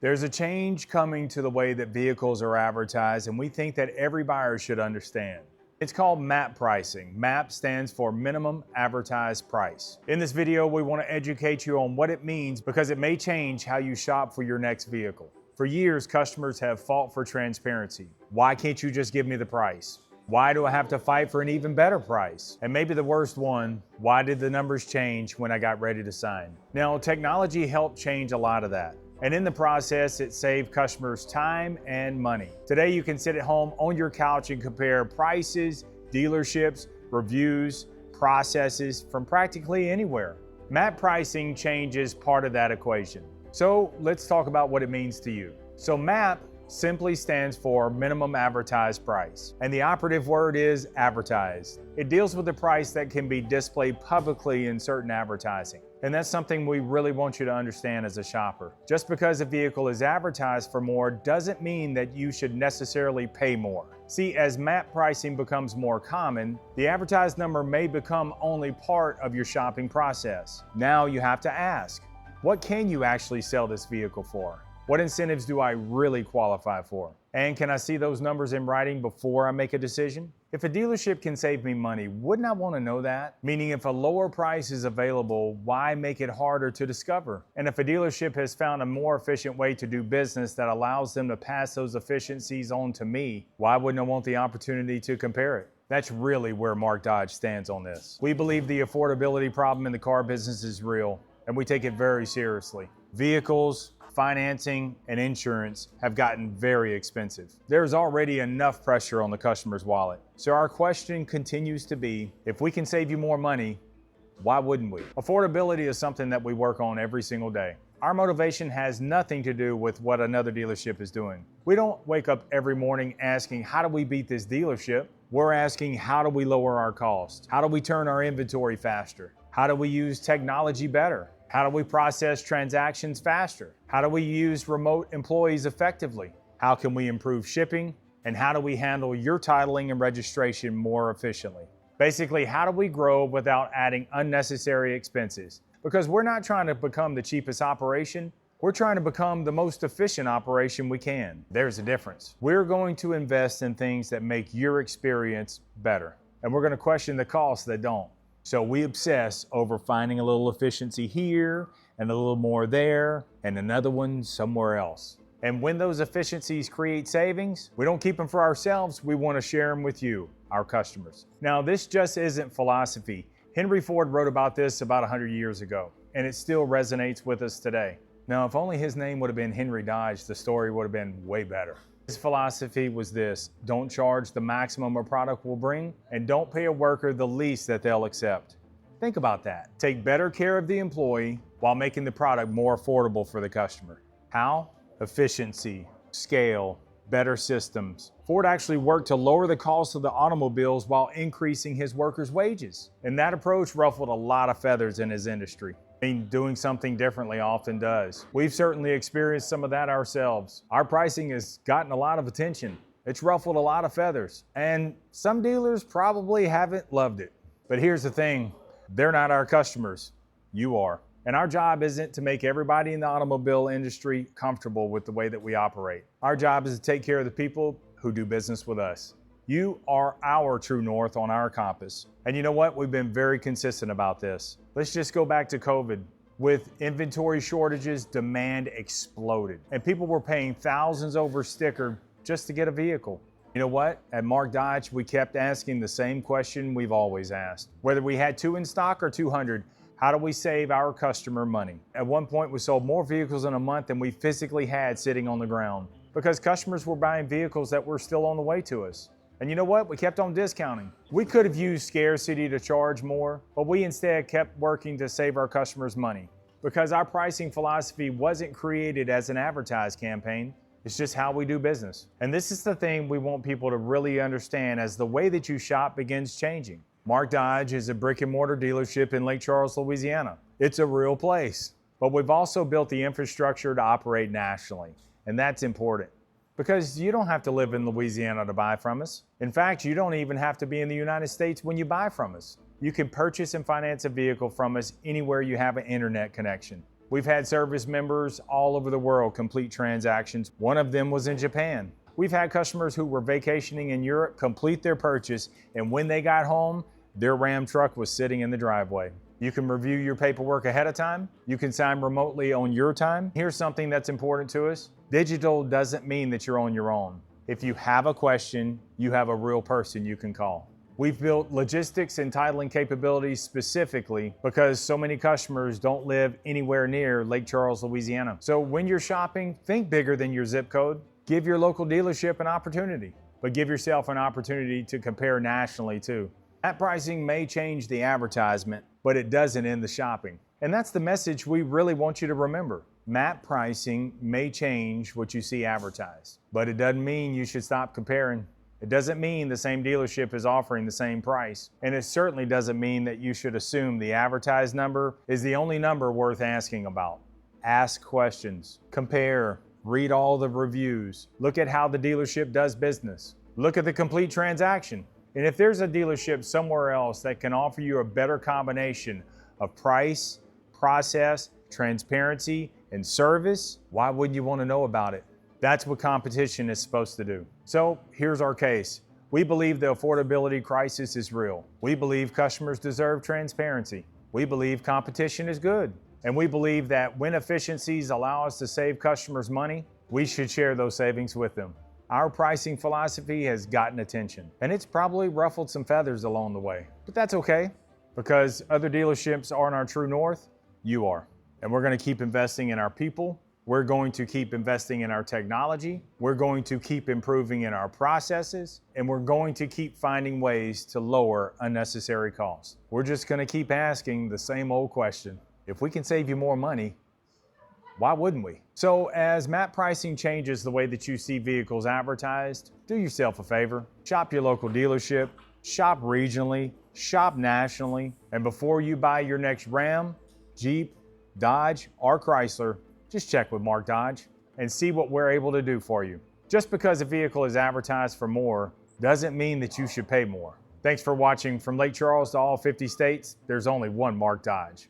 There's a change coming to the way that vehicles are advertised, and we think that every buyer should understand. It's called MAP pricing. MAP stands for Minimum Advertised Price. In this video, we want to educate you on what it means because it may change how you shop for your next vehicle. For years, customers have fought for transparency. Why can't you just give me the price? Why do I have to fight for an even better price? And maybe the worst one, why did the numbers change when I got ready to sign? Now, technology helped change a lot of that. And in the process, it saved customers time and money. Today, you can sit at home on your couch and compare prices, dealerships, reviews, processes from practically anywhere. MAP pricing changes part of that equation. So let's talk about what it means to you. So MAP simply stands for Minimum Advertised Price, and the operative word is advertised. It deals with the price that can be displayed publicly in certain advertising. And that's something we really want you to understand as a shopper. Just because a vehicle is advertised for more doesn't mean that you should necessarily pay more. See, as MAP pricing becomes more common, the advertised number may become only part of your shopping process. Now you have to ask, what can you actually sell this vehicle for? What incentives do I really qualify for? And can I see those numbers in writing before I make a decision? If a dealership can save me money, wouldn't I want to know that? Meaning if a lower price is available, why make it harder to discover? And if a dealership has found a more efficient way to do business that allows them to pass those efficiencies on to me, why wouldn't I want the opportunity to compare it? That's really where Mark Dodge stands on this. We believe the affordability problem in the car business is real, and we take it very seriously. Vehicles, financing, and insurance have gotten very expensive. There's already enough pressure on the customer's wallet. So our question continues to be, if we can save you more money, why wouldn't we? Affordability is something that we work on every single day. Our motivation has nothing to do with what another dealership is doing. We don't wake up every morning asking, how do we beat this dealership? We're asking, how do we lower our costs? How do we turn our inventory faster? How do we use technology better? How do we process transactions faster? How do we use remote employees effectively? How can we improve shipping? And how do we handle your titling and registration more efficiently? Basically, how do we grow without adding unnecessary expenses? Because we're not trying to become the cheapest operation. We're trying to become the most efficient operation we can. There's a difference. We're going to invest in things that make your experience better. And we're going to question the costs that don't. So we obsess over finding a little efficiency here and a little more there and another one somewhere else. And when those efficiencies create savings, we don't keep them for ourselves. We want to share them with you, our customers. Now, this just isn't philosophy. Henry Ford wrote about this about 100 years ago, and it still resonates with us today. Now, if only his name would have been Henry Dodge, the story would have been way better. His philosophy was this: don't charge the maximum a product will bring, and don't pay a worker the least that they'll accept. Think about that. Take better care of the employee while making the product more affordable for the customer. How? Efficiency, scale, better systems. Ford actually worked to lower the cost of the automobiles while increasing his workers' wages. And that approach ruffled a lot of feathers in his industry. I mean, doing something differently often does. We've certainly experienced some of that ourselves. Our pricing has gotten a lot of attention. It's ruffled a lot of feathers. And some dealers probably haven't loved it. But here's the thing, they're not our customers. You are. And our job isn't to make everybody in the automobile industry comfortable with the way that we operate. Our job is to take care of the people who do business with us. You are our true north on our compass. And you know what? We've been very consistent about this. Let's just go back to COVID. With inventory shortages, demand exploded. And people were paying thousands over sticker just to get a vehicle. You know what? At Mark Dodge, we kept asking the same question we've always asked. Whether we had 2 in stock or 200, how do we save our customer money? At one point, we sold more vehicles in a month than we physically had sitting on the ground because customers were buying vehicles that were still on the way to us. And you know what? We kept on discounting. We could have used scarcity to charge more, but we instead kept working to save our customers money because our pricing philosophy wasn't created as an advertised campaign. It's just how we do business. And this is the thing we want people to really understand as the way that you shop begins changing. Mark Dodge is a brick and mortar dealership in Lake Charles, Louisiana. It's a real place, but we've also built the infrastructure to operate nationally, and that's important. Because you don't have to live in Louisiana to buy from us. In fact, you don't even have to be in the United States when you buy from us. You can purchase and finance a vehicle from us anywhere you have an internet connection. We've had service members all over the world complete transactions. One of them was in Japan. We've had customers who were vacationing in Europe complete their purchase, and when they got home, their Ram truck was sitting in the driveway. You can review your paperwork ahead of time. You can sign remotely on your time. Here's something that's important to us. Digital doesn't mean that you're on your own. If you have a question, you have a real person you can call. We've built logistics and titling capabilities specifically because so many customers don't live anywhere near Lake Charles, Louisiana. So when you're shopping, think bigger than your zip code. Give your local dealership an opportunity, but give yourself an opportunity to compare nationally too. That pricing may change the advertisement, but it doesn't end the shopping. And that's the message we really want you to remember. Map pricing may change what you see advertised, but it doesn't mean you should stop comparing. It doesn't mean the same dealership is offering the same price. And it certainly doesn't mean that you should assume the advertised number is the only number worth asking about. Ask questions, compare, read all the reviews, look at how the dealership does business, look at the complete transaction. And if there's a dealership somewhere else that can offer you a better combination of price, process, transparency, and service, why wouldn't you want to know about it? That's what competition is supposed to do. So here's our case. We believe the affordability crisis is real. We believe customers deserve transparency. We believe competition is good. And we believe that when efficiencies allow us to save customers money, we should share those savings with them. Our pricing philosophy has gotten attention, and it's probably ruffled some feathers along the way. But that's okay, because other dealerships aren't our true north, you are. And we're going to keep investing in our people. We're going to keep investing in our technology. We're going to keep improving in our processes, and we're going to keep finding ways to lower unnecessary costs. We're just going to keep asking the same old question. If we can save you more money, why wouldn't we? So as map pricing changes the way that you see vehicles advertised, do yourself a favor. Shop your local dealership, shop regionally, shop nationally, and before you buy your next Ram, Jeep, Dodge, or Chrysler, just check with Mark Dodge and see what we're able to do for you. Just because a vehicle is advertised for more doesn't mean that you should pay more. Thanks for watching. From Lake Charles to all 50 states, there's only one Mark Dodge.